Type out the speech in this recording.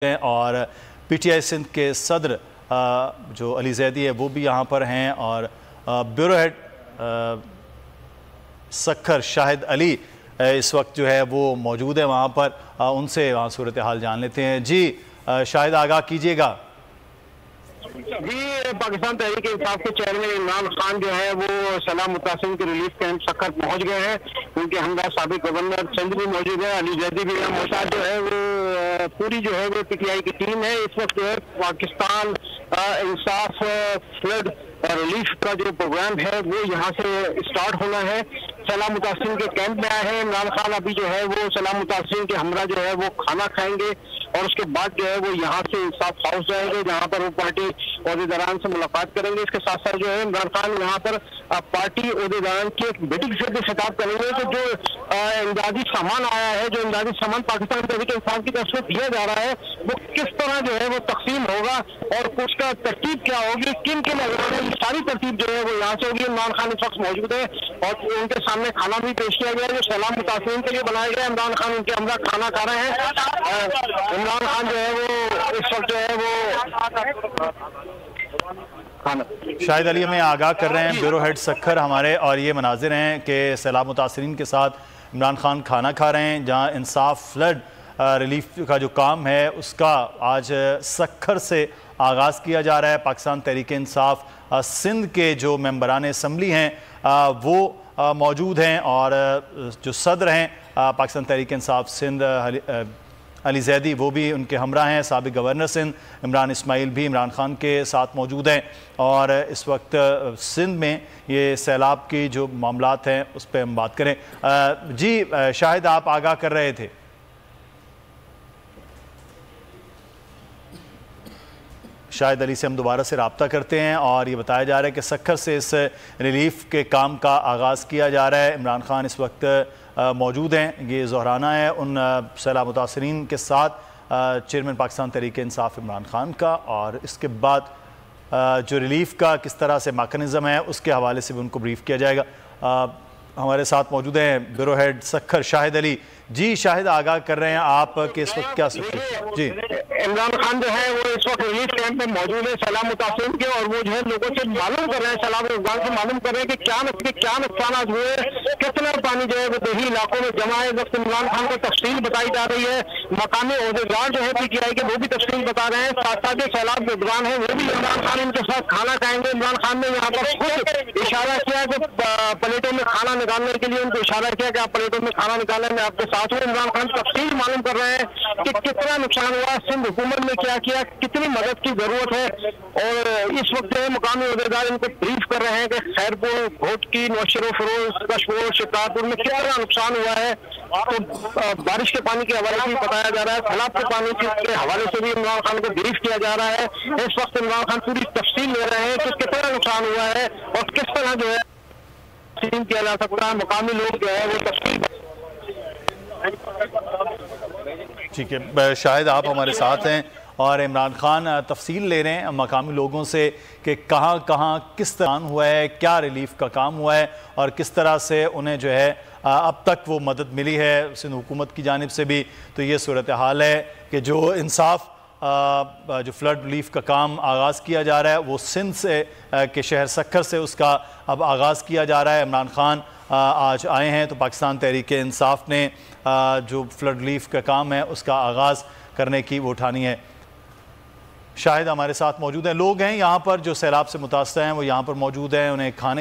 اور P T I Sindh کے صدر جو علی زیدی ہے وہ بھی یہاں پر ہیں اور بیورو ہیڈ سکھر شاہد علی اس وقت جو ہے وہ موجود ہے وہاں پر، ان سے وہاں صورتحال جان لیتے ہیں۔ جی شاہد آگاہ کیجئے گا۔ جی پاکستان تحریک انصاف کے چیئرمین عمران خان جو ہے وہ سیلاب متاثرین کے ریلیف کیمپ سکھر پہنچ گئے ہیں۔ ان کے ہمراہ سابق گورنر سندھ بھی موجود ہے، علی زیدی بھی ہے۔ موساد جو ہے وہ پوری جو ہے وہ پی ٹی آئی کی ٹیم ہے۔ اس وقت جو ہے پاکستان انصاف فلڈ ریلیف کا جو پروگرام ہے وہ یہاں سے اسٹارٹ ہونا ہے۔ سیلاب متاثرین کے کیمپ میں آئے ہیں۔ عمران خان ابھی جو ہے وہ سیلاب متاثرین کے ہمراہ جو ہے وہ کھانا کھائیں گے اور اس کے بعد جو ہے وہ یہاں سے انصاف ہاؤس جائیں گے جہاں پر وہ پارٹی عہدیداران سے ملاقات کریں گے۔ اس کے ساتھ ساتھ جو ہے عمران خان یہاں پر پارٹی عہدیداران کی ایک میٹنگ سے بھی خطاب کریں گے کہ جو امدادی سامان آیا ہے، جو امدادی سامان پاکستان تحریک انصاف کی طرف سے دیا جا رہا ہے وہ کس طرح جو ہے وہ تقسیم ہوگا اور اس کا ترتیب کیا ہوگی، کن کن اداروں میں یہ ساری ترتیب جو ہے وہ یہاں سے ہوگی۔ عمران خان اس وقت موجود ہے اور ان کے سامنے کھانا بھی پیش کیا گیا ہے جو سیلاب متاثرین کے لیے بنایا گیا ہے۔ عمران خان ان کے ہمراہ کھانا کھا رہے ہیں۔ عمران خان جو ہے وہ اس وقت جو ہے وہ شاہد علی ہمیں آگاہ کر رہے ہیں بیورو ہیڈ سکھر ہمارے، اور یہ مناظر ہیں کہ سیلاب متاثرین کے ساتھ عمران خان کھانا کھا رہے ہیں جہاں انصاف فلڈ ریلیف کا جو کام ہے اس کا آج سکھر سے آغاز کیا جا رہا ہے۔ پاکستان تحریک انصاف سندھ کے جو ممبران اسمبلی ہیں وہ موجود ہیں اور جو صدر ہیں پاکستان تحریک انصاف سندھ علی زیدی وہ بھی ان کے ہمراہ ہیں۔ سابق گورنر سندھ عمران اسماعیل بھی عمران خان کے ساتھ موجود ہیں اور اس وقت سندھ میں یہ سیلاب کی جو معاملات ہیں اس پہ ہم بات کریں۔ جی شاہد آپ آگاہ کر رہے تھے۔ شاہد علی سے ہم دوبارہ سے رابطہ کرتے ہیں اور یہ بتایا جا رہا ہے کہ سکھر سے اس ریلیف کے کام کا آغاز کیا جا رہا ہے۔ عمران خان اس وقت موجود ہیں، یہ ظہرانہ ہے ان سیلاب متاثرین کے ساتھ چیئرمین پاکستان تحریک انصاف عمران خان کا، اور اس کے بعد جو ریلیف کا کس طرح سے میکانزم ہے اس کے حوالے سے بھی ان کو بریف کیا جائے گا۔ ہمارے ساتھ موجود ہیں بیورو ہیڈ سکھر شاہد علی۔ جی شاہد آگاہ کر رہے ہیں آپ کہ اس وقت کیا سکتے؟ جی عمران خان جو ہے وہ اس وقت ریلیف کیمپ میں موجود ہے سیلاب متاثرین کے، اور وہ جو ہے لوگوں سے معلوم کر رہے ہیں، سیلاب افغان سے معلوم کر رہے ہیں کہ کیا نقصانات ہوئے، کتنا پانی جو ہے وہ دیہی علاقوں میں جمع ہے۔ اس وقت عمران خان کو تفصیل بتائی جا رہی ہے، مقامی عہدیدار جو ہے پی ٹی آئی کے وہ بھی تفصیل بتا رہے ہیں، ساتھ ساتھ جو سیلاب افغان ہے وہ بھی عمران خان ان کے ساتھ کھانا کھائیں گے۔ عمران خان نے یہاں پر خود اشارہ کیا کہ پلیٹوں میں کھانا نکالنے کے لیے ان کو اشارہ کیا کہ آپ پلیٹوں میں کھانا نکالیں، میں آپ کے ساتھ ہوں۔ عمران خان تفصیل معلوم کر رہے ہیں کہ کتنا نقصان ہوا، سندھ حکومت نے کیا کیا، کتنی مدد کی ضرورت ہے، اور اس وقت جو ہے مقامی عہدیدار ان کو بریف کر رہے ہیں کہ خیر پور، گھوٹکی، نوشہر و فروز، کشمور، شکارپور میں کتنا نقصان ہوا ہے۔ تو بارش کے پانی کے حوالے سے بھی بتایا جا رہا ہے، سیلاب کے پانی کے حوالے سے بھی عمران خان کو بریف کیا جا رہا ہے۔ اس وقت عمران خان پوری تفصیل لے رہے ہیں کہ کتنا نقصان ہوا ہے اور کس طرح جو ہے تقسیم کیا جا سکتا ہے۔ مقامی لوگ جو ہے وہ تفصیل ٹھیک ہے شاہد آپ ہمارے ساتھ ہیں اور عمران خان تفصیل لے رہے ہیں مقامی لوگوں سے کہ کہاں کہاں کس طرح ہوا ہے، کیا ریلیف کا کام ہوا ہے اور کس طرح سے انہیں جو ہے اب تک وہ مدد ملی ہے سندھ حکومت کی جانب سے بھی۔ تو یہ صورتحال ہے کہ جو انصاف جو فلڈ ریلیف کا کام آغاز کیا جا رہا ہے وہ سندھ سے کے شہر سکھر سے اس کا اب آغاز کیا جا رہا ہے۔ عمران خان آج آئے ہیں تو پاکستان تحریک انصاف نے جو فلڈ ریلیف کا کام ہے اس کا آغاز کرنے کی وہ اٹھانی ہے۔ شاہد ہمارے ساتھ موجود ہیں، لوگ ہیں یہاں پر جو سیلاب سے متاثر ہیں وہ یہاں پر موجود ہیں، انہیں کھانے